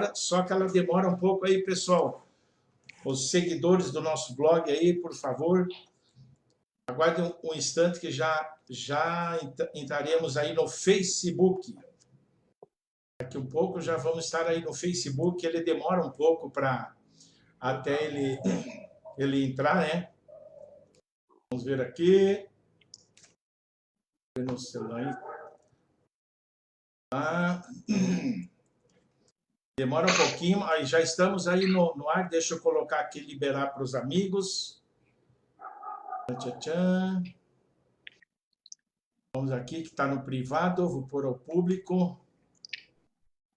hora, só que ela demora um pouco aí, pessoal. Os seguidores do nosso blog aí, por favor, aguardem um instante que já entraremos aí no Facebook. Daqui um pouco já vamos estar aí no Facebook. Ele demora um pouco para até ele entrar, né? Vamos ver aqui. No celular. Demora um pouquinho, aí já estamos aí no ar. Deixa eu colocar aqui, liberar para os amigos. Vamos aqui, que está no privado, vou pôr ao público.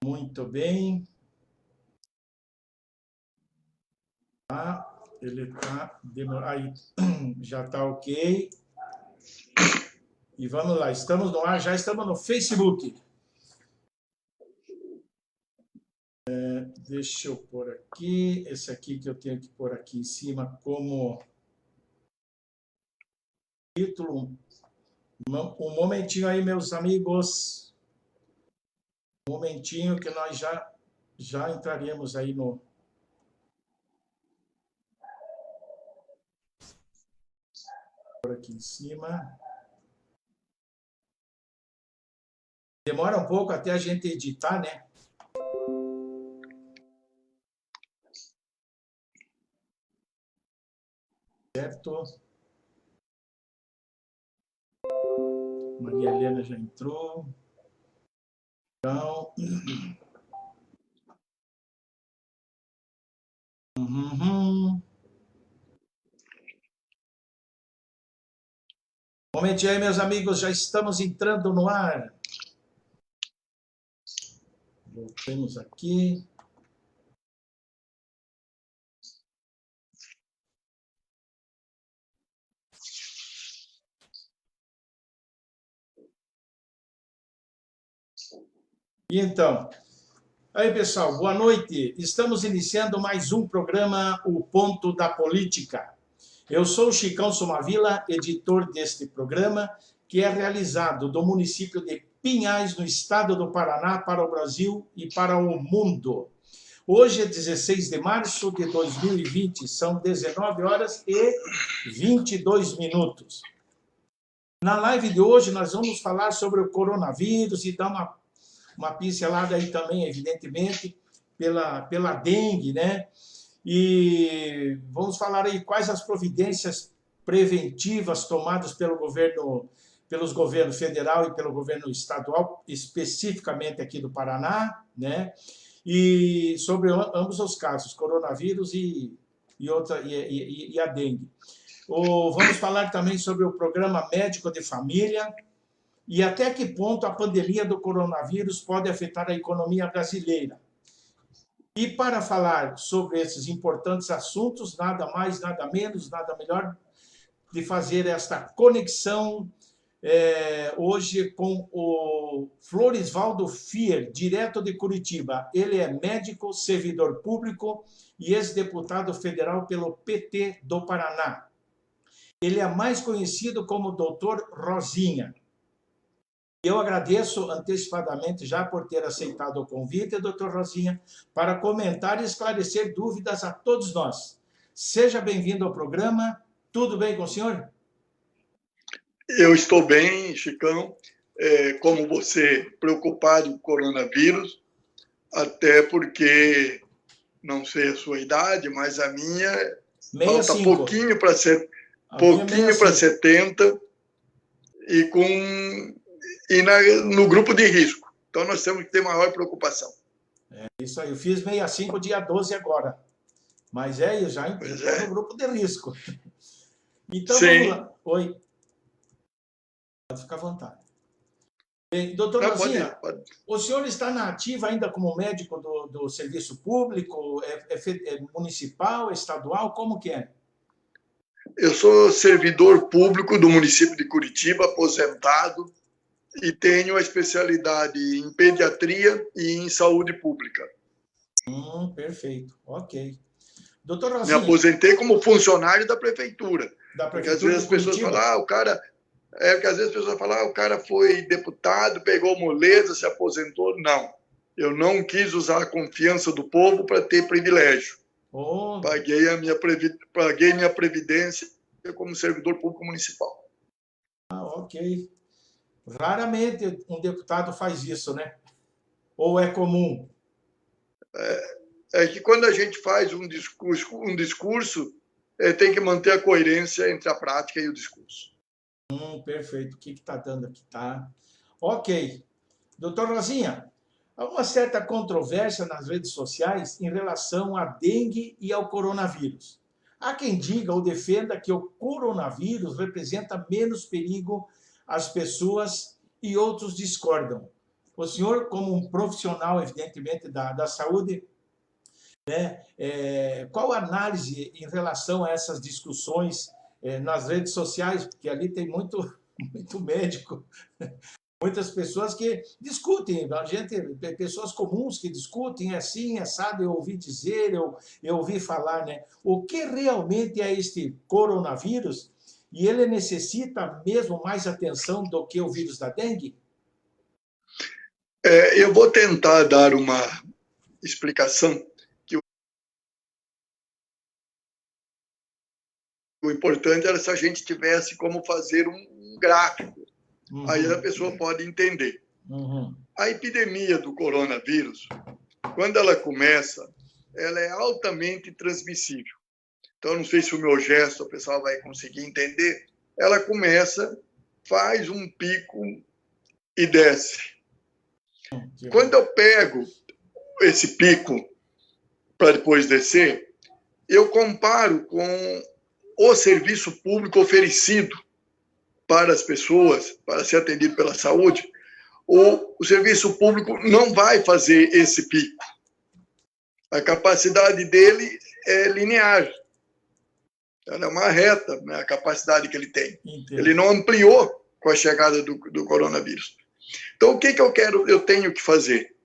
Muito bem. Ele está demorando. Aí, já está ok. E vamos lá, estamos no ar, já estamos no Facebook. Deixa eu pôr aqui, esse aqui que eu tenho que pôr aqui em cima como título. Um momentinho aí, meus amigos. Um momentinho que nós já entraremos aí no... Por aqui em cima. Demora um pouco até a gente editar, né? Certo. Maria Helena já entrou. Então... Momentinho aí, meus amigos, já estamos entrando no ar. Voltemos aqui. E então, aí pessoal, boa noite. Estamos iniciando mais um programa, O Ponto da Política. Eu sou o Chicão Somavila, editor deste programa, que é realizado do município de Pinhais, no estado do Paraná, para o Brasil e para o mundo. Hoje é 16 de março de 2020, são 19 horas e 22 minutos. Na live de hoje, nós vamos falar sobre o coronavírus e dar uma pincelada aí também, evidentemente, pela dengue, né? E vamos falar aí quais as providências preventivas tomadas pelos governos federal e pelo governo estadual, especificamente aqui do Paraná, né? E sobre ambos os casos, coronavírus e a dengue. Vamos falar também sobre o programa médico de família e até que ponto a pandemia do coronavírus pode afetar a economia brasileira. E para falar sobre esses importantes assuntos, nada mais, nada menos, nada melhor de fazer esta conexão hoje com o Florisvaldo Fier, direto de Curitiba. Ele é médico, servidor público e ex-deputado federal pelo PT do Paraná. Ele é mais conhecido como Dr. Rosinha. Eu agradeço antecipadamente já por ter aceitado o convite, doutor Rosinha, para comentar e esclarecer dúvidas a todos nós. Seja bem-vindo ao programa. Tudo bem com o senhor? Eu estou bem, Chicão. Como você, preocupado com o coronavírus, até porque, não sei a sua idade, mas a minha 65. Falta pouquinho para 70 no grupo de risco. Então, nós temos que ter maior preocupação. É isso aí. Eu fiz 65 dia 12 agora. Mas eu já estou no grupo de risco. Então, sim. Vamos lá. Oi. Pode ficar à vontade. Bem, doutor Rosinha, pode. O senhor está na ativa ainda como médico do serviço público? É municipal, estadual? Como que é? Eu sou servidor público do município de Curitiba, aposentado, e tenho a especialidade em pediatria e em saúde pública. Perfeito, ok. Doutor Rosinha, me aposentei como funcionário da prefeitura. Porque às vezes as pessoas falam, o cara foi deputado, pegou moleza, se aposentou. Não. Eu não quis usar a confiança do povo para ter privilégio. Oh, Paguei minha previdência como servidor público municipal. ok. Raramente um deputado faz isso, né? Ou é comum? É que quando a gente faz um discurso tem que manter a coerência entre a prática e o discurso. Perfeito. O que está dando aqui? Tá. Ok. Doutor Rosinha, há uma certa controvérsia nas redes sociais em relação à dengue e ao coronavírus. Há quem diga ou defenda que o coronavírus representa menos perigo às pessoas e outros discordam. O senhor, como um profissional, evidentemente, da saúde, qual a análise em relação a essas discussões nas redes sociais? Porque ali tem muito, muito médico, muitas pessoas que discutem, a gente, pessoas comuns que discutem, é assim, é assado, eu ouvi dizer, eu ouvi falar, né? O que realmente é este coronavírus? E ele necessita mesmo mais atenção do que o vírus da dengue? Eu vou tentar dar uma explicação que o importante era se a gente tivesse como fazer um gráfico. Aí a pessoa pode entender. A epidemia do coronavírus, quando ela começa, ela é altamente transmissível. Então, não sei se o meu gesto o pessoal vai conseguir entender. Ela começa, faz um pico e desce. Quando eu pego esse pico para depois descer, eu comparo com o serviço público oferecido para as pessoas, para ser atendido pela saúde. O serviço público não vai fazer esse pico. A capacidade dele é linear. Ela é uma reta, né, a capacidade que ele tem. Entendo. Ele não ampliou com a chegada do coronavírus. Então, o que eu tenho que fazer?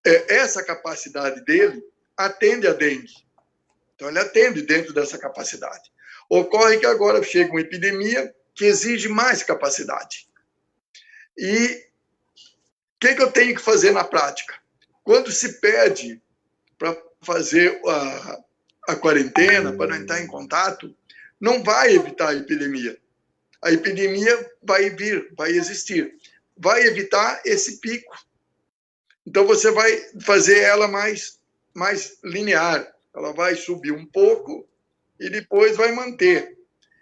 Essa capacidade dele atende a dengue. Então, ele atende dentro dessa capacidade. Ocorre que agora chega uma epidemia que exige mais capacidade. E o que eu tenho que fazer na prática? Quando se pede para fazer a quarentena, para não entrar em contato, não vai evitar a epidemia. A epidemia vai vir, vai existir. Vai evitar esse pico. Então, você vai fazer ela mais linear. Ela vai subir um pouco e depois vai manter.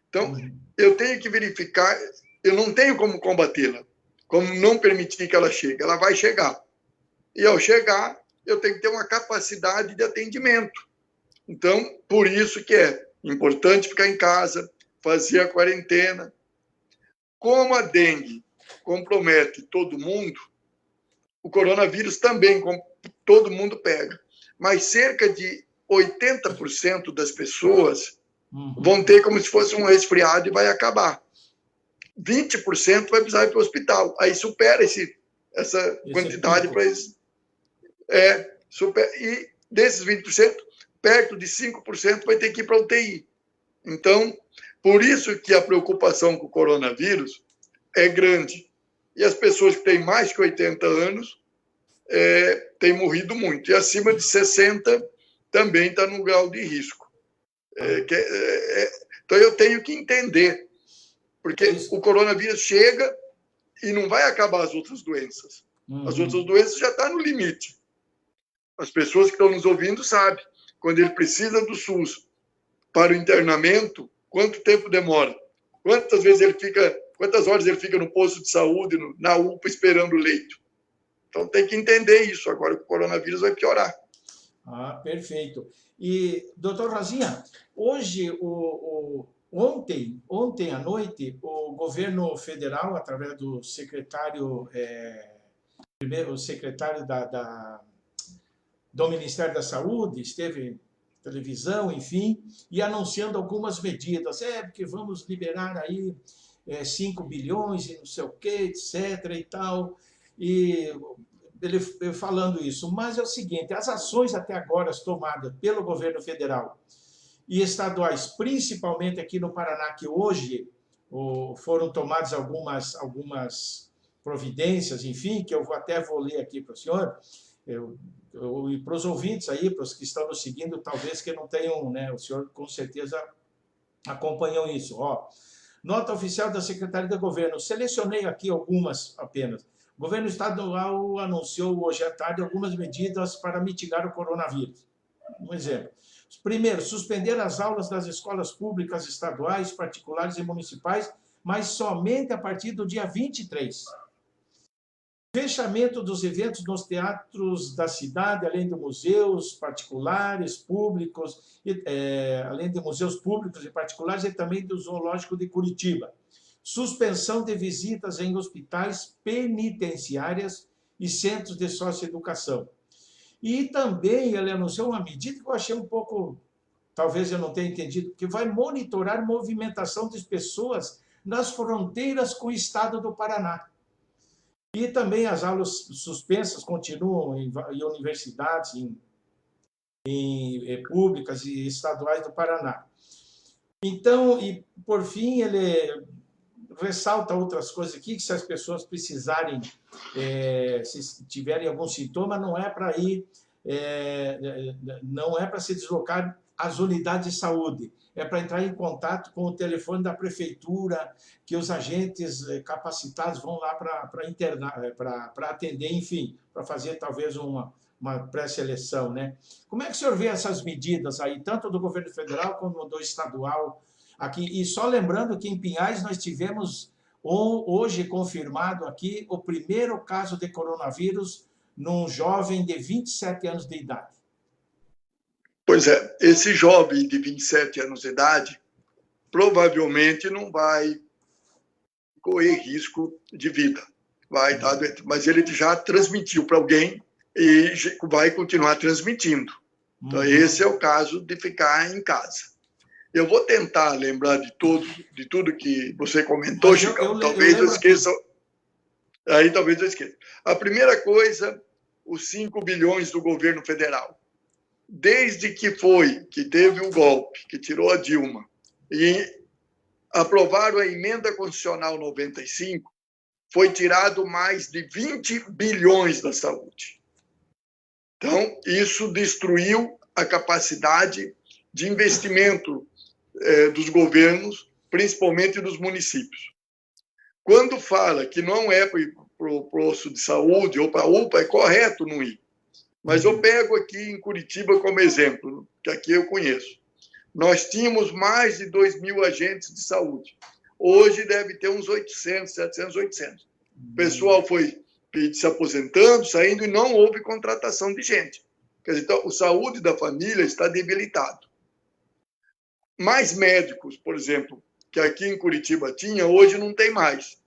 Então, eu tenho que verificar, eu não tenho como combatê-la, como não permitir que ela chegue. Ela vai chegar. E, ao chegar, eu tenho que ter uma capacidade de atendimento. Então, por isso que é importante ficar em casa, fazer a quarentena. Como a dengue compromete todo mundo, o coronavírus também todo mundo pega. Mas cerca de 80% das pessoas vão ter como se fosse um resfriado e vai acabar. 20% vai precisar ir para o hospital. Aí supera essa quantidade para eles. E desses 20%, perto de 5% vai ter que ir para a UTI. Então, por isso que a preocupação com o coronavírus é grande. E as pessoas que têm mais que 80 anos têm morrido muito. E acima de 60 também está no grau de risco. Então, eu tenho que entender. Porque o coronavírus chega e não vai acabar as outras doenças. As outras doenças já estão no limite. As pessoas que estão nos ouvindo sabem. Quando ele precisa do SUS para o internamento, quanto tempo demora? Quantas horas ele fica no posto de saúde, na UPA, esperando o leito? Então, tem que entender isso. Agora, o coronavírus vai piorar. Perfeito. E, doutor Rosinha, hoje, ontem à noite, o governo federal, através do secretário, o secretário do Ministério da Saúde, esteve na televisão, enfim, e anunciando algumas medidas. Porque vamos liberar aí 5 bilhões e não sei o quê, etc. e tal. E ele falando isso. Mas é o seguinte, as ações até agora tomadas pelo governo federal e estaduais, principalmente aqui no Paraná, que hoje foram tomadas algumas providências, enfim, que eu até vou ler aqui para o senhor, E para os ouvintes aí, para os que estão nos seguindo, talvez que não tenham, né? O senhor com certeza acompanham isso. Ó, nota oficial da Secretaria de Governo. Selecionei aqui algumas apenas. O governo estadual anunciou hoje à tarde algumas medidas para mitigar o coronavírus. Um exemplo. Primeiro, suspender as aulas das escolas públicas estaduais, particulares e municipais, mas somente a partir do dia 23. Fechamento dos eventos nos teatros da cidade, além de museus particulares, públicos, além de museus públicos e particulares, e também do Zoológico de Curitiba. Suspensão de visitas em hospitais penitenciárias e centros de socioeducação. E também ele anunciou uma medida que eu achei um pouco, talvez eu não tenha entendido, que vai monitorar movimentação de pessoas nas fronteiras com o estado do Paraná. E também as aulas suspensas continuam em universidades, em públicas e estaduais do Paraná. Então, e por fim, ele ressalta outras coisas aqui, que se as pessoas precisarem, se tiverem algum sintoma, não é para ir, não é para se deslocar às unidades de saúde, é para entrar em contato com o telefone da prefeitura, que os agentes capacitados vão lá para internar, para atender, enfim, para fazer talvez uma pré-seleção, né? Como é que o senhor vê essas medidas aí, tanto do governo federal como do estadual aqui? E só lembrando que em Pinhais nós tivemos hoje confirmado aqui o primeiro caso de coronavírus num jovem de 27 anos de idade. Pois é, esse jovem de 27 anos de idade provavelmente não vai correr risco de vida, vai estar doente, mas ele já transmitiu para alguém e vai continuar transmitindo. Então, esse é o caso de ficar em casa. Eu vou tentar lembrar de tudo que você comentou, Chicão. Talvez eu esqueça. Aí talvez eu esqueça. A primeira coisa, os 5 bilhões do governo federal. Desde que teve o golpe, que tirou a Dilma, e aprovaram a emenda constitucional 95, foi tirado mais de 20 bilhões da saúde. Então, isso destruiu a capacidade de investimento dos governos, principalmente dos municípios. Quando fala que não é para ir para o posto de saúde ou para a UPA, é correto não ir. Mas eu pego aqui em Curitiba como exemplo, que aqui eu conheço. Nós tínhamos mais de 2.000 agentes de saúde. Hoje deve ter uns 800, 700, 800. O pessoal foi se aposentando, saindo, e não houve contratação de gente. Quer dizer, então, a saúde da família está debilitado. Mais médicos, por exemplo, que aqui em Curitiba tinha, hoje não tem mais.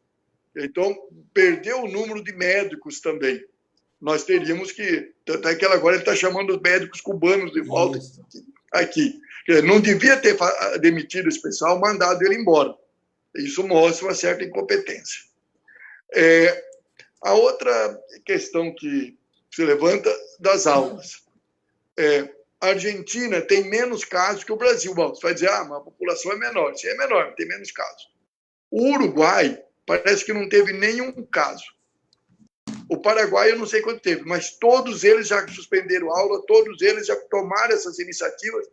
Então, perdeu o número de médicos também. Nós teríamos que... Até que agora ele está chamando os médicos cubanos de volta aqui. Não devia ter demitido esse pessoal, mandado ele embora. Isso mostra uma certa incompetência. A outra questão que se levanta das aulas. A Argentina tem menos casos que o Brasil. Bom, você vai dizer, mas a população é menor. Sim, é menor, tem menos casos. O Uruguai parece que não teve nenhum caso. O Paraguai eu não sei quanto teve, mas todos eles já suspenderam aula, todos eles já tomaram essas iniciativas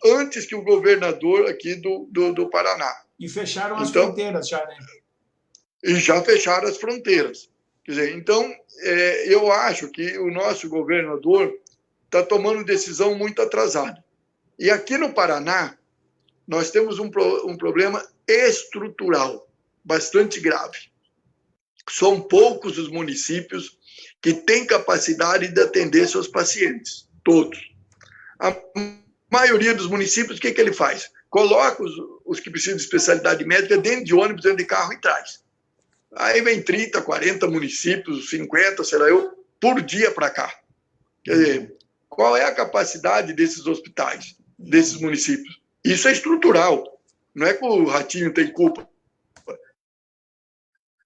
antes que o governador aqui do Paraná. E fecharam as fronteiras já, né? E já fecharam as fronteiras. Quer dizer, então, eu acho que o nosso governador está tomando decisão muito atrasada. E aqui no Paraná, nós temos um problema estrutural bastante grave. São poucos os municípios que têm capacidade de atender seus pacientes, todos. A maioria dos municípios, o que ele faz? Coloca os que precisam de especialidade médica dentro de ônibus, dentro de carro e traz. Aí vem 30, 40 municípios, 50, sei lá eu, por dia para cá. Quer dizer, qual é a capacidade desses hospitais, desses municípios? Isso é estrutural. Não é que o Ratinho tem culpa.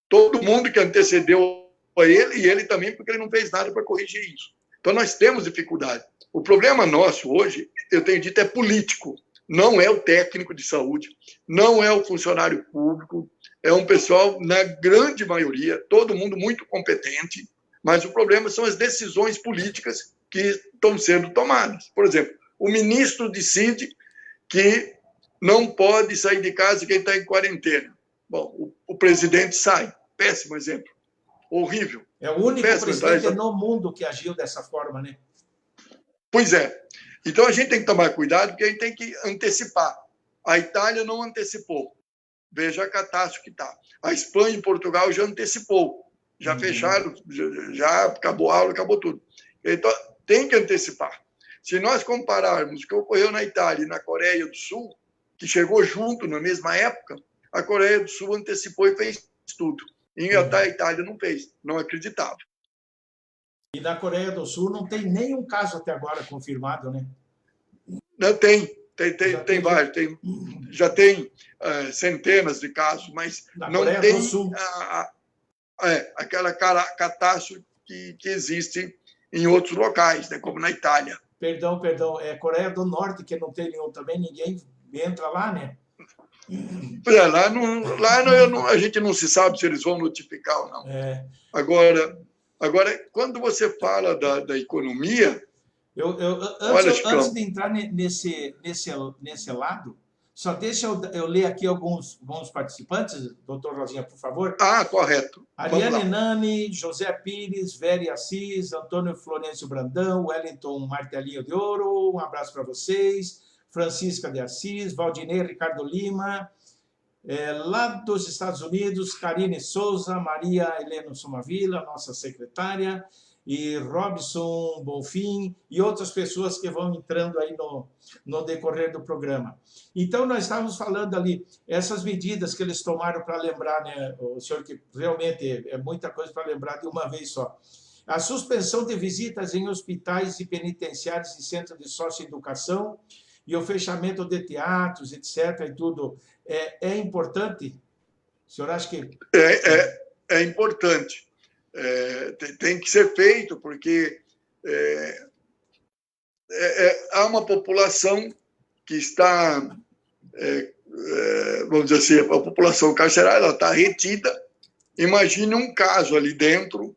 Todo mundo que antecedeu a ele, e ele também, porque ele não fez nada para corrigir isso. Então, nós temos dificuldade. O problema nosso hoje, eu tenho dito, é político. Não é o técnico de saúde, não é o funcionário público, é um pessoal, na grande maioria, todo mundo muito competente, Mas o problema são as decisões políticas que estão sendo tomadas. Por exemplo, o ministro decide que não pode sair de casa quem está em quarentena. Bom, o presidente sai. Péssimo exemplo. Horrível. É o único Péssimo, presidente no mundo que agiu dessa forma, né? Pois é. Então a gente tem que tomar cuidado, porque a gente tem que antecipar. A Itália não antecipou. Veja a catástrofe que está. A Espanha e Portugal já antecipou. Já fecharam, já acabou a aula, acabou tudo. Então, tem que antecipar. Se nós compararmos o que ocorreu na Itália e na Coreia do Sul, que chegou junto na mesma época, a Coreia do Sul antecipou e fez tudo. E até a Itália não fez, não acreditava. E na Coreia do Sul não tem nenhum caso até agora confirmado, né? Não, tem vários. Já tem centenas de casos, mas na não Coreia tem do Sul. Aquela catástrofe que existe em outros locais, né, como na Itália. Perdão. É Coreia do Norte, que não tem nenhum também, ninguém entra lá, né? A gente não se sabe se eles vão notificar ou não. É. Agora, quando você fala da economia... Antes de entrar nesse lado, só deixa eu ler aqui alguns participantes, doutor Rosinha, por favor. Correto. Ariane Nani, José Pires, Veri Assis, Antônio Florencio Brandão, Wellington Martelinho de Ouro, um abraço para vocês. Francisca de Assis, Valdinei Ricardo Lima, lá dos Estados Unidos, Karine Souza, Maria Helena Somavila, nossa secretária, e Robson Bonfim, e outras pessoas que vão entrando aí no decorrer do programa. Então, nós estávamos falando ali, essas medidas que eles tomaram para lembrar, né, o senhor, que realmente é muita coisa para lembrar de uma vez só. A suspensão de visitas em hospitais e penitenciários e centros de socioeducação e o fechamento de teatros, etc., e tudo, é importante? O senhor acha que... É importante. Tem que ser feito, porque há uma população que está, vamos dizer assim, a população carcerária, ela está retida. Imagine um caso ali dentro,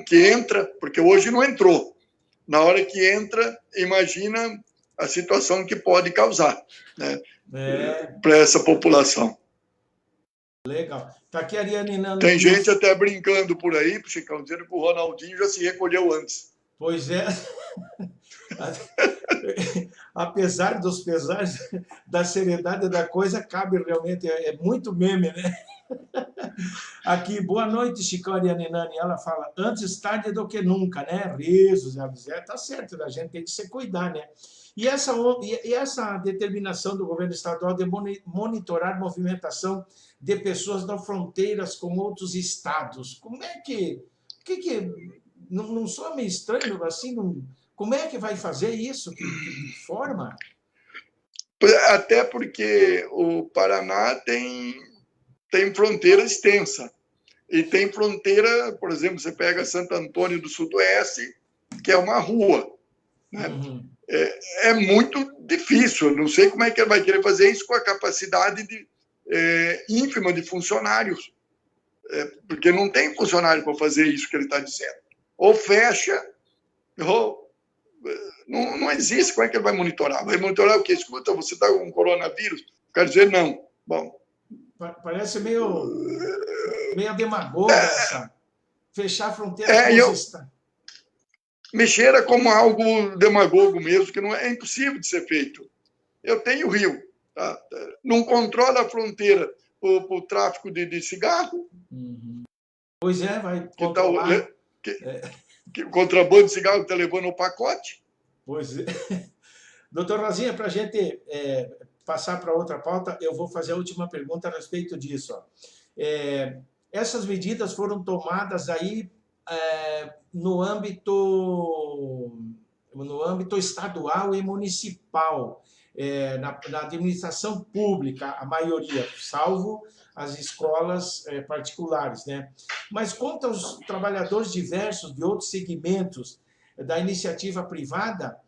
que entra, porque hoje não entrou. Na hora que entra, imagina a situação que pode causar, né, para essa população. Legal. Está aqui a Ariane Nando. Tem gente até brincando por aí, Chicão, dizendo que o Ronaldinho já se recolheu antes. Pois é. Apesar dos pesares, da seriedade da coisa, cabe realmente, é muito meme, né? Aqui, boa noite, Chicão, Ariane Nani. Ela fala, antes tarde do que nunca, né? Risos, ela diz, tá certo, a gente tem que se cuidar, né? E essa determinação do governo estadual de monitorar a movimentação de pessoas nas fronteiras com outros estados, como é que não soa meio estranho assim? Como é que vai fazer isso? Que forma? Até porque o Paraná tem fronteira extensa. E tem fronteira, por exemplo, você pega Santo Antônio do Sudoeste, que é uma rua, né? É muito difícil. Eu não sei como é que ele vai querer fazer isso com a capacidade ínfima de funcionários, porque não tem funcionário para fazer isso que ele está dizendo. Ou fecha, ou não existe. Como é que ele vai monitorar? Vai monitorar o quê? Escuta, você está com coronavírus? Quer dizer, não. Bom, parece meio demagogo essa. Fechar a fronteira com os estados. Mexer como algo demagogo mesmo, que não é impossível de ser feito. Eu tenho o Rio, tá? Não controla a fronteira para o tráfico de cigarro. Pois é, vai controlar. Que o contrabando de cigarro está levando o pacote. Pois é. Doutor Rosinha, para a gente passar para outra pauta, eu vou fazer a última pergunta a respeito disso. Essas medidas foram tomadas aí no âmbito estadual e municipal, na administração pública, a maioria, salvo as escolas particulares, né? Mas quanto aos trabalhadores diversos de outros segmentos da iniciativa privada,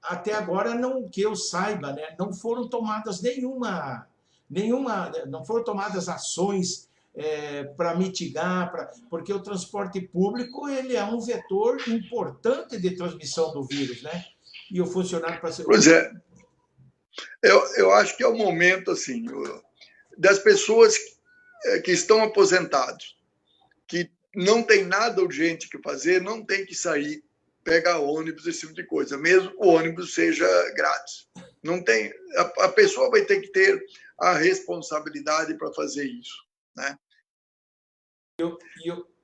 até agora, não que eu saiba, né, não foram tomadas não foram tomadas ações para mitigar, porque o transporte público ele é um vetor importante de transmissão do vírus, né? E o funcionário para ser... Pois é, eu acho que é o momento assim das pessoas que estão aposentados, que não tem nada urgente que fazer, não tem que sair, pegar ônibus, esse tipo de coisa, mesmo que o ônibus seja grátis. Não tem, a pessoa vai ter que ter a responsabilidade para fazer isso, né?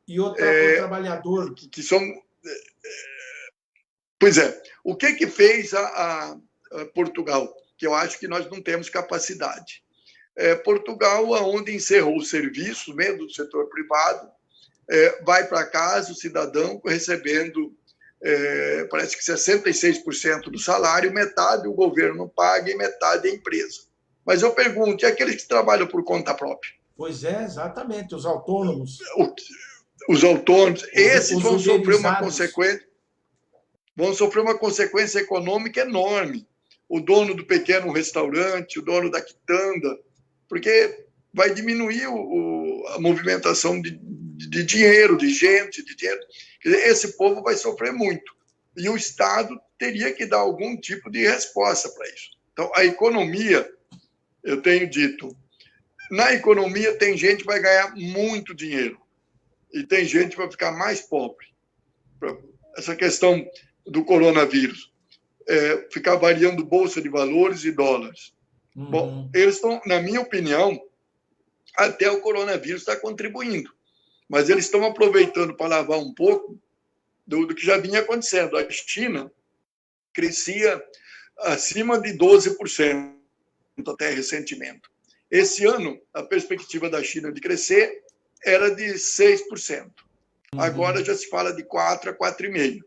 E o trabalhador... Que são... Pois é, o que fez a Portugal? Que eu acho que nós não temos capacidade. Portugal, onde encerrou o serviço, mesmo do setor privado, vai para casa o cidadão recebendo, parece que 66% do salário, metade o governo paga e metade a empresa. Mas eu pergunto, e aqueles que trabalham por conta própria? Pois é, exatamente, os autônomos. Os autônomos, esses vão sofrer uma consequência econômica enorme. O dono do pequeno restaurante, o dono da quitanda, porque vai diminuir a movimentação de dinheiro, de gente, de dinheiro. Quer dizer, esse povo vai sofrer muito. E o Estado teria que dar algum tipo de resposta para isso. Então, a economia, eu tenho dito, na economia tem gente que vai ganhar muito dinheiro e tem gente que vai ficar mais pobre. Essa questão do coronavírus, ficar variando bolsa de valores e dólares. Uhum. Bom, eles estão, na minha opinião, até o coronavírus está contribuindo, mas eles estão aproveitando para lavar um pouco do que já vinha acontecendo. A China crescia acima de 12% até recentemente. Esse ano, a perspectiva da China de crescer era de 6%. Agora já se fala de 4% a 4,5%.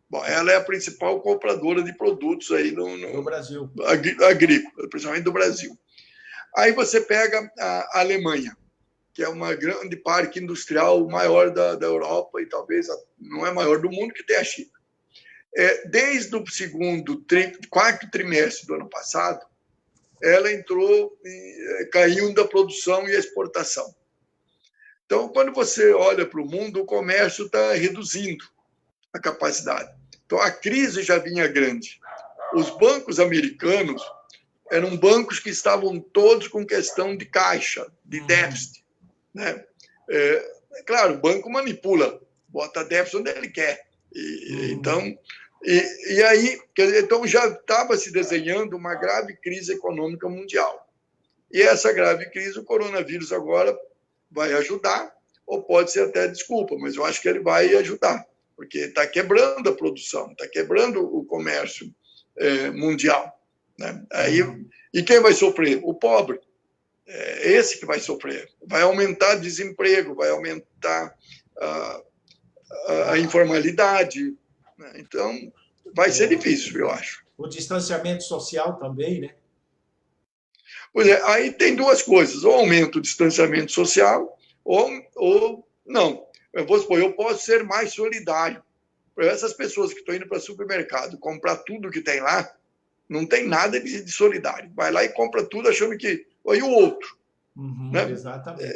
Bom, ela é a principal compradora de produtos aí no Brasil, agrícola, principalmente do Brasil. Aí você pega a Alemanha, que é uma grande parque industrial, o maior da Europa e talvez não é maior do mundo, que tem a China. Desde o quarto trimestre do ano passado, ela entrou caiu da produção e exportação. Então, quando você olha para o mundo, o comércio está reduzindo a capacidade. Então, a crise já vinha grande. Os bancos americanos eram bancos que estavam todos com questão de caixa, de déficit, né? Claro, o banco manipula, bota déficit onde ele quer. Então, aí, então já estava se desenhando uma grave crise econômica mundial. E essa grave crise, o coronavírus agora vai ajudar, ou pode ser até desculpa, mas eu acho que ele vai ajudar, porque está quebrando a produção, está quebrando o comércio mundial, né? Aí, e quem vai sofrer? O pobre. Esse que vai sofrer. Vai aumentar desemprego, vai aumentar a informalidade, né? Então, vai ser difícil, eu acho. O distanciamento social também, né? Pois é, aí tem duas coisas, ou aumenta o distanciamento social, ou não. Eu posso ser mais solidário. Essas pessoas que estão indo para o supermercado comprar tudo que tem lá, não tem nada de solidário. Vai lá e compra tudo achando que... E o outro? Né? Exatamente.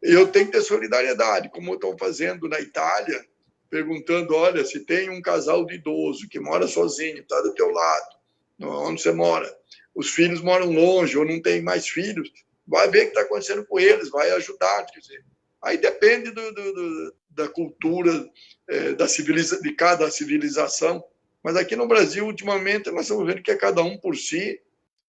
Eu tenho que ter solidariedade, como estão fazendo na Itália, perguntando, olha, se tem um casal de idoso que mora sozinho, está do teu lado, onde você mora, os filhos moram longe ou não tem mais filhos, vai ver o que está acontecendo com eles, vai ajudar. Quer dizer, aí depende da cultura de cada civilização. Mas aqui no Brasil, ultimamente, nós estamos vendo que é cada um por si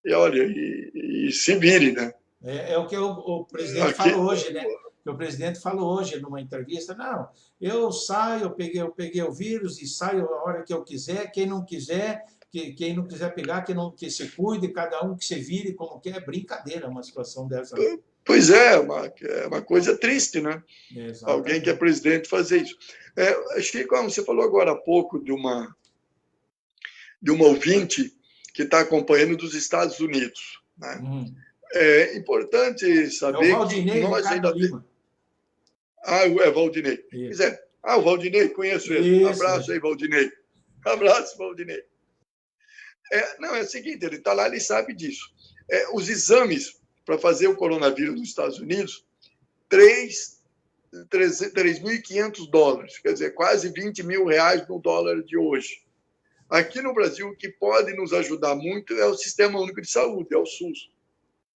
e, olha, e se vire, né? É o que o presidente falou hoje, né? O presidente falou hoje numa entrevista, não, eu saio, eu peguei o vírus e saio a hora que eu quiser, quem não quiser pegar, que se cuide, cada um que se vire como quer. É brincadeira uma situação dessa. Pois é uma coisa triste, né? Exatamente. Alguém que é presidente fazer isso. Chico, você falou agora há pouco de uma ouvinte que está acompanhando dos Estados Unidos, né? É importante saber o Valdinei, que nós ainda temos... Valdinei. Isso. O Valdinei, conheço ele. Isso. Abraço aí, Valdinei. Abraço, Valdinei. É o seguinte, ele está lá, ele sabe disso. Os exames para fazer o coronavírus nos Estados Unidos 3.500 dólares, quer dizer, quase 20 mil reais no dólar de hoje. Aqui no Brasil, o que pode nos ajudar muito é o Sistema Único de Saúde, é o SUS,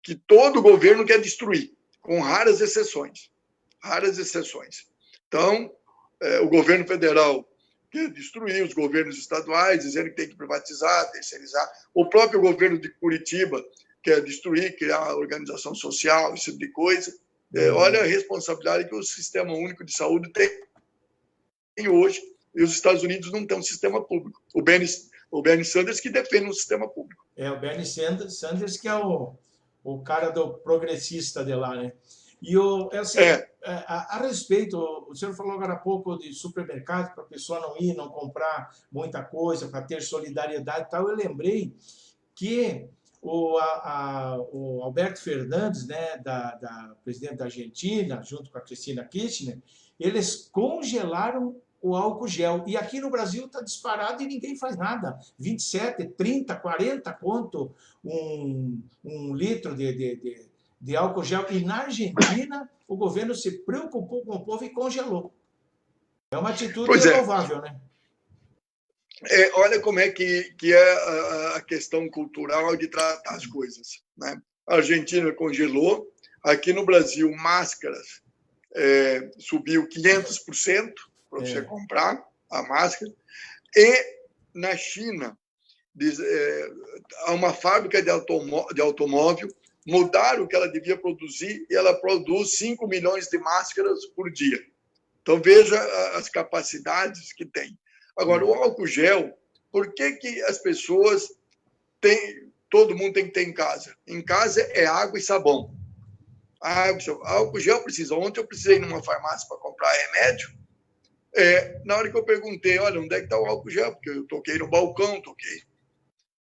que todo governo quer destruir, com raras exceções. Raras exceções. Então, o governo federal quer destruir os governos estaduais, dizendo que tem que privatizar, terceirizar. O próprio governo de Curitiba quer destruir, criar organização social, esse tipo de coisa. Olha a responsabilidade que o Sistema Único de Saúde tem hoje, e os Estados Unidos não têm um sistema público. O Bernie Sanders que defende um sistema público. O Bernie Sanders que é o cara do progressista de lá, né? E assim, a respeito, o senhor falou agora há pouco de supermercado, para a pessoa não ir, não comprar muita coisa, para ter solidariedade e tal. Eu lembrei que o Alberto Fernandes, né, da presidente da Argentina, junto com a Cristina Kirchner, eles congelaram o álcool gel. E aqui no Brasil está disparado e ninguém faz nada. 27, 30, 40 conto um litro de álcool gel. E na Argentina, o governo se preocupou com o povo e congelou. É uma atitude louvável, né? Olha como é que é a questão cultural de tratar as coisas, né? A Argentina congelou. Aqui no Brasil, máscaras subiu 500% para você comprar a máscara. E na China, há uma fábrica de automóvel, mudaram o que ela devia produzir e ela produz 5 milhões de máscaras por dia. Então, veja as capacidades que tem. Agora, o álcool gel, por que as pessoas todo mundo tem que ter em casa? Em casa é água e sabão. Álcool gel precisa. Ontem eu precisei ir numa farmácia para comprar remédio. Na hora que eu perguntei, olha, onde é que está o álcool gel? Porque eu toquei no balcão,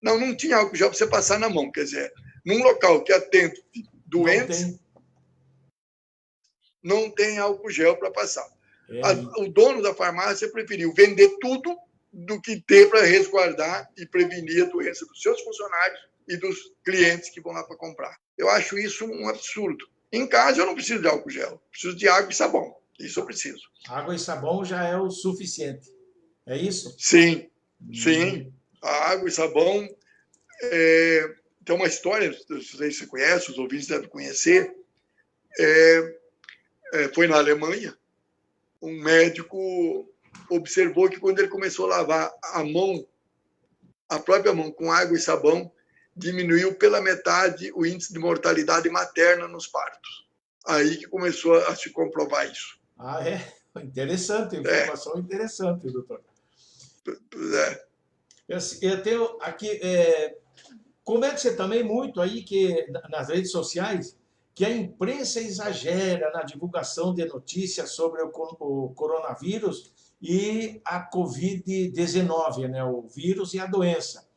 Não tinha álcool gel para você passar na mão. Quer dizer, num local que atende doentes, não tem álcool gel para passar. O dono da farmácia preferiu vender tudo do que ter para resguardar e prevenir a doença dos seus funcionários e dos clientes que vão lá para comprar. Eu acho isso um absurdo. Em casa, eu não preciso de álcool gel, preciso de água e sabão. Isso eu preciso. Água e sabão já é o suficiente. É isso? Sim, sim. A água e sabão. Tem uma história, não sei se você conhece, os ouvintes devem conhecer. Foi na Alemanha. Um médico observou que quando ele começou a lavar a própria mão com água e sabão, diminuiu pela metade o índice de mortalidade materna nos partos. Aí que começou a se comprovar isso. Interessante, informação interessante, doutor. Eu tenho aqui, comente também muito aí que nas redes sociais que a imprensa exagera na divulgação de notícias sobre o coronavírus e a Covid-19, né? O vírus e a doença.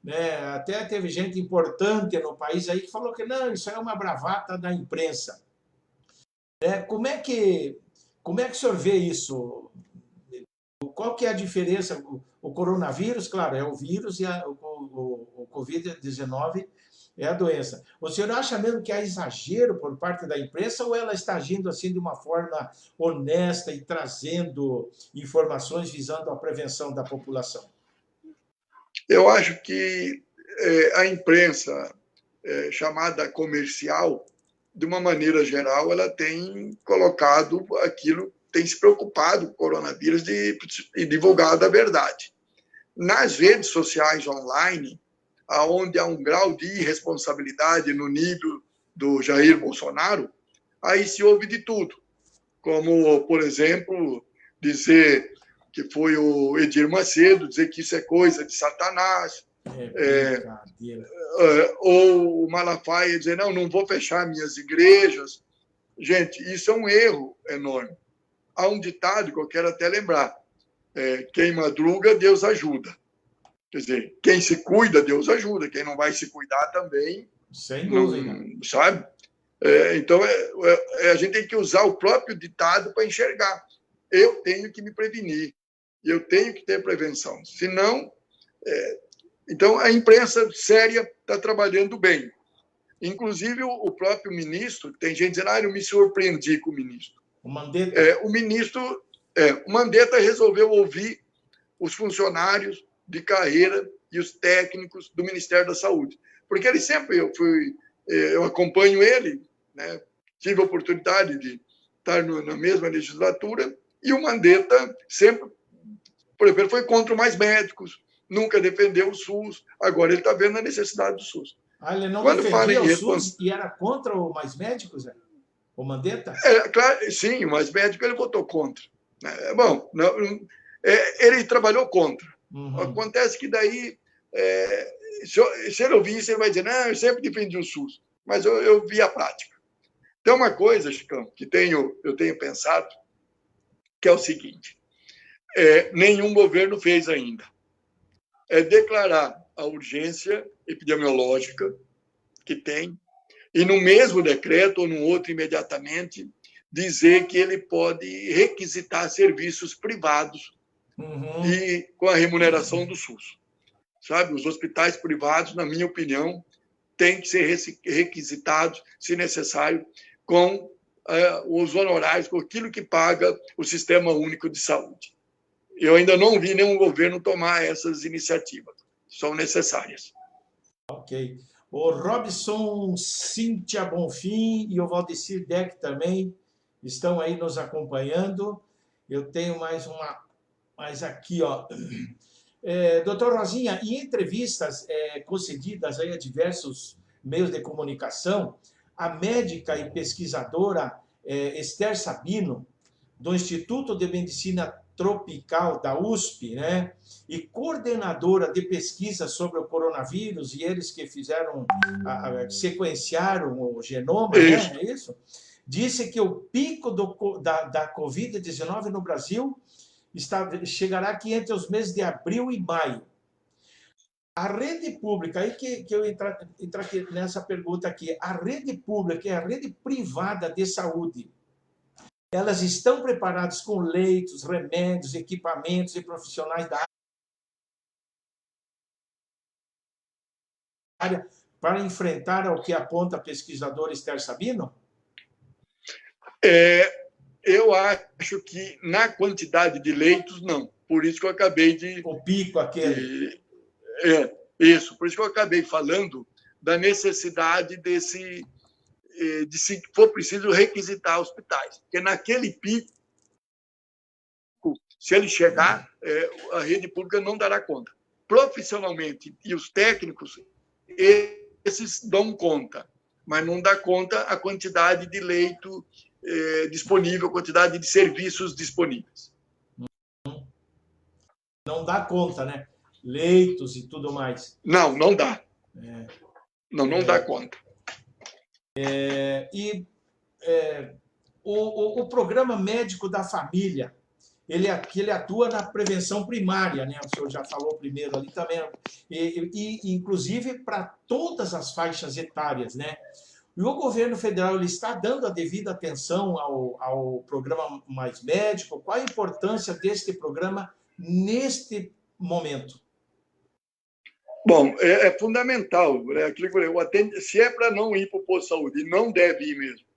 Né? Até teve gente importante no país aí que falou que não, isso é uma bravata da imprensa. Como é que o senhor vê isso? Qual que é a diferença? O coronavírus, claro, é o vírus e o Covid-19 é a doença. O senhor acha mesmo que há exagero por parte da imprensa ou ela está agindo assim de uma forma honesta e trazendo informações visando a prevenção da população? Eu acho que a imprensa chamada comercial, de uma maneira geral, ela tem colocado aquilo, tem se preocupado com o coronavírus e divulgado a verdade. Nas redes sociais online, onde há um grau de irresponsabilidade no nível do Jair Bolsonaro, aí se ouve de tudo. Como, por exemplo, dizer que foi o Edir Macedo, dizer que isso é coisa de Satanás. Ou o Malafaia dizer, não vou fechar minhas igrejas. Gente, isso é um erro enorme. Há um ditado que eu quero até lembrar. Quem madruga, Deus ajuda. Quer dizer, quem se cuida, Deus ajuda. Quem não vai se cuidar também... Sem dúvida. Sabe? Então, a gente tem que usar o próprio ditado para enxergar. Eu tenho que me prevenir. Eu tenho que ter prevenção. Senão... Então, a imprensa séria está trabalhando bem. Inclusive, o próprio ministro, tem gente dizendo, eu me surpreendi com o ministro. O Mandetta? O ministro, o Mandetta resolveu ouvir os funcionários de carreira e os técnicos do Ministério da Saúde. Porque ele sempre, eu acompanho ele, né? Tive a oportunidade de estar na mesma legislatura, e o Mandetta sempre, por exemplo, foi contra mais médicos, nunca defendeu o SUS, agora ele está vendo a necessidade do SUS. Ele não defendia o SUS e era contra o Mais Médicos, o Mandetta? Claro, sim, o Mais Médico ele votou contra. Bom, ele trabalhou contra. Uhum. Acontece que daí, se ele ouvir isso, ele vai dizer, não, eu sempre defendi o SUS, mas eu vi a prática. Tem uma coisa, Chicão, que eu tenho pensado, que é o seguinte, nenhum governo fez ainda. É declarar a urgência epidemiológica que tem, e no mesmo decreto, ou no outro imediatamente, dizer que ele pode requisitar serviços privados e com a remuneração do SUS. Sabe, os hospitais privados, na minha opinião, têm que ser requisitados, se necessário, com os honorários, com aquilo que paga o Sistema Único de Saúde. Eu ainda não vi nenhum governo tomar essas iniciativas. São necessárias. Ok. O Robson, Cíntia Bonfim e o Valdecir Deck também estão aí nos acompanhando. Eu tenho mais aqui, ó. Doutor Rosinha, em entrevistas concedidas aí a diversos meios de comunicação, a médica e pesquisadora Esther Sabino, do Instituto de Medicina Tropical da USP, né, e coordenadora de pesquisa sobre o coronavírus, e eles que fizeram, sequenciaram o genoma, isso. Né, é isso? Disse que o pico da Covid-19 no Brasil chegará aqui entre os meses de abril e maio. A rede pública, aí que eu entrar aqui nessa pergunta aqui, a rede pública e a rede privada de saúde, elas estão preparadas com leitos, remédios, equipamentos e profissionais da área para enfrentar o que aponta a pesquisadora Esther Sabino? Eu acho que na quantidade de leitos, não. Por isso que eu acabei de... O pico aquele. Isso. Por isso que eu acabei falando da necessidade de se for preciso requisitar hospitais. Porque naquele pico, se ele chegar, a rede pública não dará conta. Profissionalmente, e os técnicos, esses dão conta, mas não dá conta a quantidade de leito disponível, a quantidade de serviços disponíveis. Não dá conta, né? Leitos e tudo mais. Não dá. Não dá conta. O programa médico da família, ele atua na prevenção primária, né? O senhor já falou primeiro ali também, e inclusive para todas as faixas etárias, né? E o governo federal ele está dando a devida atenção ao programa Mais Médico? Qual a importância deste programa neste momento? Bom, é fundamental. Se é para não ir para o posto de saúde, e não deve ir mesmo,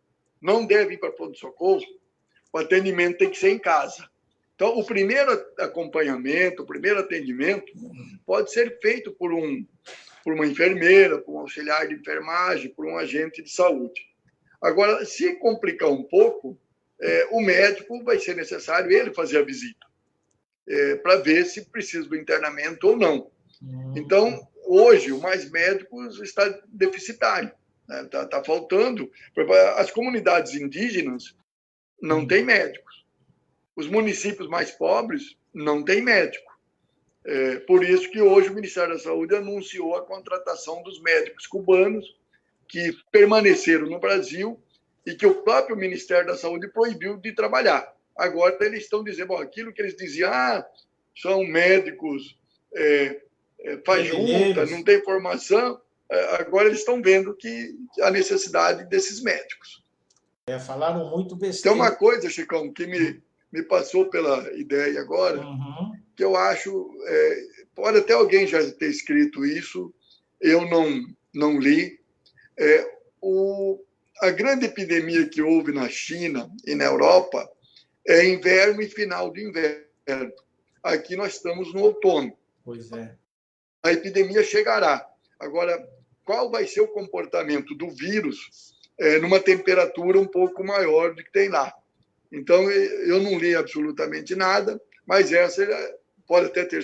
não deve ir para pronto-socorro, o atendimento tem que ser em casa. Então, o primeiro acompanhamento, o primeiro atendimento pode ser feito por uma enfermeira, por um auxiliar de enfermagem, por um agente de saúde. Agora, se complicar um pouco, o médico vai ser necessário ele fazer a visita para ver se precisa do internamento ou não. Então, hoje, o Mais Médicos está deficitário. Está faltando. As comunidades indígenas não têm médicos. Os municípios mais pobres não têm médico. Por isso que hoje o Ministério da Saúde anunciou a contratação dos médicos cubanos que permaneceram no Brasil e que o próprio Ministério da Saúde proibiu de trabalhar. Agora eles estão dizendo, aquilo que eles diziam, são médicos, faz junta, não tem formação, agora eles estão vendo que a necessidade desses médicos. Falaram muito besteira. Tem uma coisa, Chicão, que me passou pela ideia agora, que eu acho, pode até alguém já ter escrito isso, eu não li, A grande epidemia que houve na China e na Europa é inverno e final de inverno. Aqui nós estamos no outono. Pois é. A epidemia chegará. Agora, qual vai ser o comportamento do vírus numa temperatura um pouco maior do que tem lá? Então, eu não li absolutamente nada, mas essa pode até ter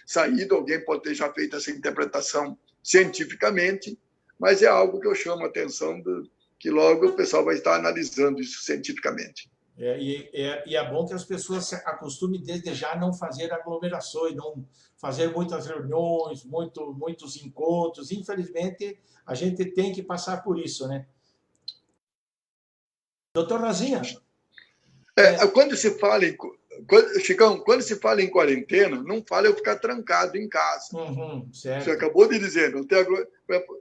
saído, alguém pode ter já feito essa interpretação cientificamente, mas é algo que eu chamo a atenção, que logo o pessoal vai estar analisando isso cientificamente. E é bom que as pessoas se acostumem desde já a não fazer aglomerações, não fazer muitas reuniões, muitos encontros. Infelizmente, a gente tem que passar por isso, né? Doutor Rosinha. Chicão, quando se fala em quarentena, não fala eu ficar trancado em casa. Certo. Você acabou de dizer,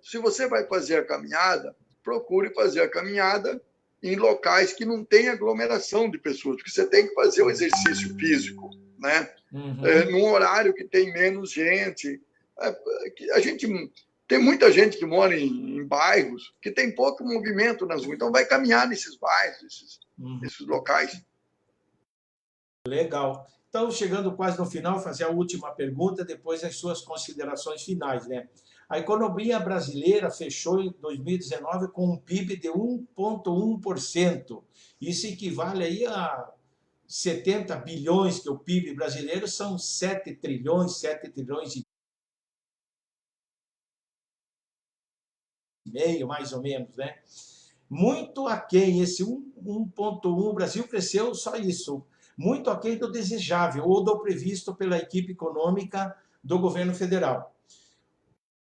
se você vai fazer a caminhada, procure fazer a caminhada em locais que não tem aglomeração de pessoas, porque você tem que fazer o exercício físico, né? Num horário que tem menos gente. Tem muita gente que mora em bairros que tem pouco movimento nas ruas, então vai caminhar nesses bairros, nesses locais. Legal. Então, chegando quase no final, fazer a última pergunta, depois as suas considerações finais, né? A economia brasileira fechou em 2019 com um PIB de 1,1%. Isso equivale aí a 70 bilhões, que o PIB brasileiro são 7 trilhões e meio, mais ou menos, né? Muito aquém, esse 1,1, o Brasil cresceu só isso, muito aquém do desejável ou do previsto pela equipe econômica do governo federal.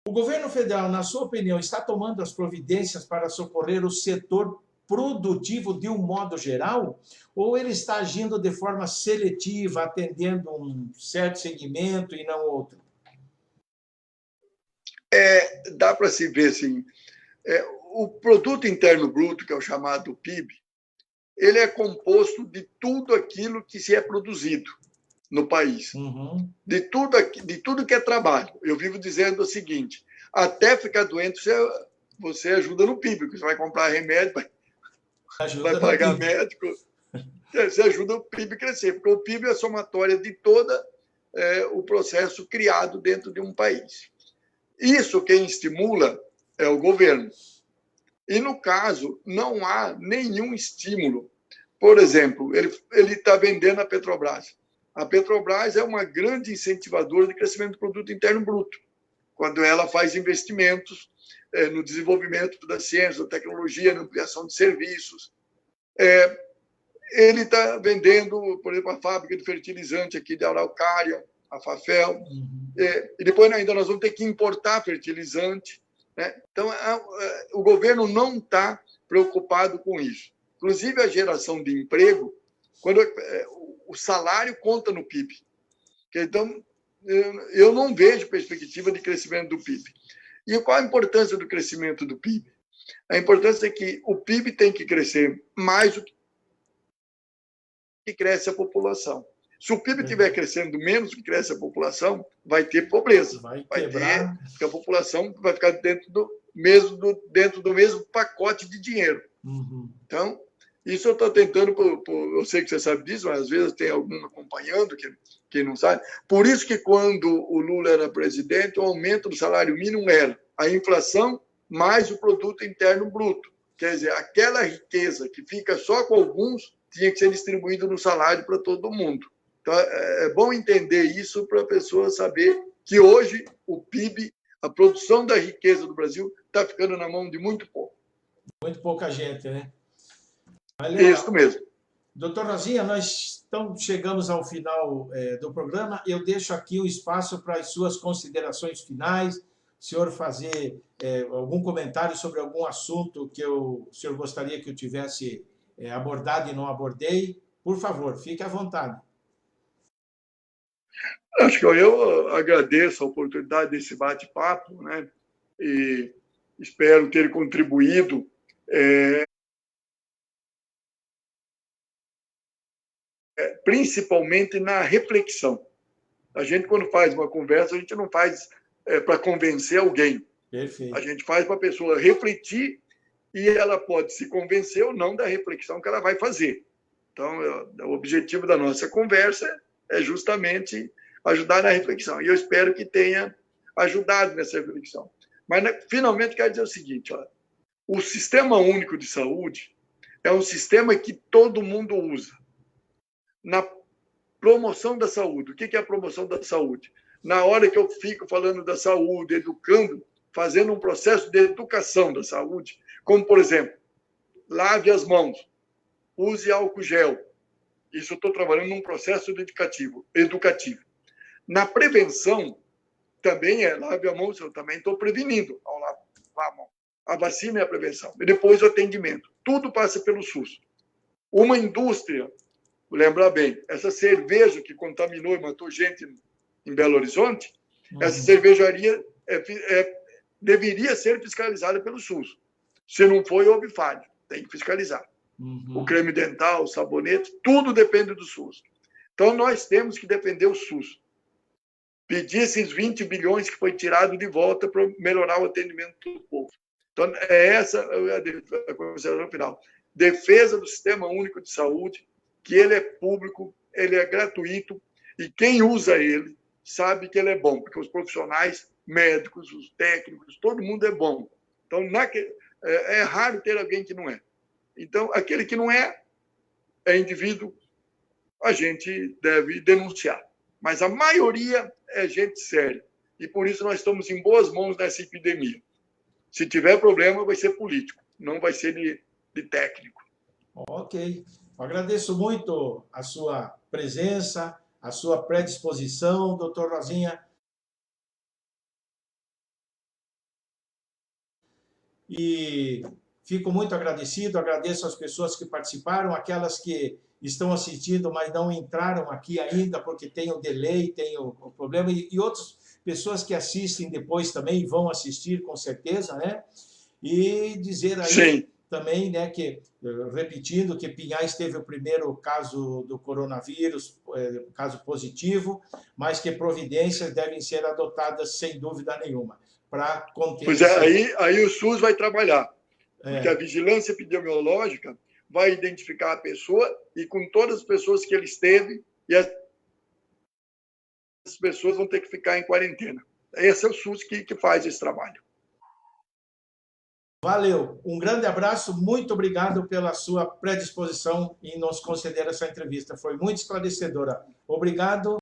O governo federal, na sua opinião, está tomando as providências para socorrer o setor produtivo de um modo geral? Ou ele está agindo de forma seletiva, atendendo um certo segmento e não outro? Dá para se ver assim, o Produto Interno Bruto, que é o chamado PIB, ele é composto de tudo aquilo que se é produzido no país, de tudo que é trabalho. Eu vivo dizendo o seguinte, até ficar doente você ajuda no PIB, porque você vai comprar remédio, vai pagar médico, você ajuda o PIB a crescer, porque o PIB é a somatória de todo o processo criado dentro de um país. Isso quem estimula é o governo. E, no caso, não há nenhum estímulo. Por exemplo, ele está vendendo a Petrobras. A Petrobras é uma grande incentivadora de crescimento do produto interno bruto, quando ela faz investimentos no desenvolvimento da ciência, da tecnologia, na ampliação de serviços. Ele está vendendo, por exemplo, a fábrica de fertilizante aqui de Araucária, a Fafel, e depois ainda nós vamos ter que importar fertilizante. Né? Então, o governo não está preocupado com isso. Inclusive, a geração de emprego, quando o salário conta no PIB. Então, eu não vejo perspectiva de crescimento do PIB. E qual a importância do crescimento do PIB? A importância é que o PIB tem que crescer mais do que cresce a população. Se o PIB estiver crescendo menos do que cresce a população, vai ter pobreza. Vai quebrar. Porque a população vai ficar dentro do mesmo pacote de dinheiro. Então, isso eu estou tentando, eu sei que você sabe disso, mas às vezes tem algum acompanhando que não sabe. Por isso que quando o Lula era presidente, o aumento do salário mínimo era a inflação mais o produto interno bruto. Quer dizer, aquela riqueza que fica só com alguns tinha que ser distribuída no salário para todo mundo. Então, é bom entender isso para a pessoa saber que hoje o PIB, a produção da riqueza do Brasil, está ficando na mão de muito pouco. Muito pouca gente, né? Isso mesmo. Doutor Rosinha, nós chegamos ao final do programa. Eu deixo aqui o espaço para as suas considerações finais. O senhor fazer algum comentário sobre algum assunto que o senhor gostaria que eu tivesse abordado e não abordei. Por favor, fique à vontade. Acho que eu agradeço a oportunidade desse bate-papo, né? E espero ter contribuído principalmente na reflexão. A gente, quando faz uma conversa, a gente não faz para convencer alguém. Perfeito. A gente faz para a pessoa refletir e ela pode se convencer ou não da reflexão que ela vai fazer. Então, o objetivo da nossa conversa é justamente ajudar na reflexão. E eu espero que tenha ajudado nessa reflexão. Mas, finalmente, quero dizer o seguinte, ó, o Sistema Único de Saúde é um sistema que todo mundo usa. Na promoção da saúde. O que é a promoção da saúde? Na hora que eu fico falando da saúde, educando, fazendo um processo de educação da saúde, como, por exemplo, lave as mãos, use álcool gel. Isso eu estou trabalhando num processo educativo. Na prevenção, também lave a mão, eu também estou prevenindo ao lavar a mão. A vacina é a prevenção. E depois o atendimento. Tudo passa pelo SUS. Uma indústria, lembra bem, essa cerveja que contaminou e matou gente em Belo Horizonte, essa cervejaria deveria ser fiscalizada pelo SUS. Se não foi, houve falha. Tem que fiscalizar. O creme dental, o sabonete, tudo depende do SUS. Então, nós temos que defender o SUS. Pedir esses 20 bilhões que foi tirado de volta para melhorar o atendimento do povo. Então, essa a consideração final. Defesa do Sistema Único de Saúde, que ele é público, ele é gratuito, e quem usa ele sabe que ele é bom, porque os profissionais, médicos, os técnicos, todo mundo é bom. Então, é raro ter alguém que não é. Então, aquele que não é indivíduo, a gente deve denunciar. Mas a maioria é gente séria. E por isso nós estamos em boas mãos nessa epidemia. Se tiver problema, vai ser político, não vai ser de técnico. Ok. Eu agradeço muito a sua presença, a sua predisposição, doutor Rosinha. E fico muito agradecido, agradeço às pessoas que participaram, aquelas que estão assistindo, mas não entraram aqui ainda, porque tem o delay, tem o problema, e outras pessoas que assistem depois também vão assistir, com certeza, né? E dizer aí Sim. também, né, que, repetindo, que Pinhais teve o primeiro caso do coronavírus, caso positivo, mas que providências devem ser adotadas sem dúvida nenhuma para conter. Pois é, aí o SUS vai trabalhar, porque a vigilância epidemiológica vai identificar a pessoa e com todas as pessoas que ele esteve, e as pessoas vão ter que ficar em quarentena. Esse é o SUS que faz esse trabalho. Valeu, um grande abraço, muito obrigado pela sua predisposição em nos conceder essa entrevista, foi muito esclarecedora. Obrigado.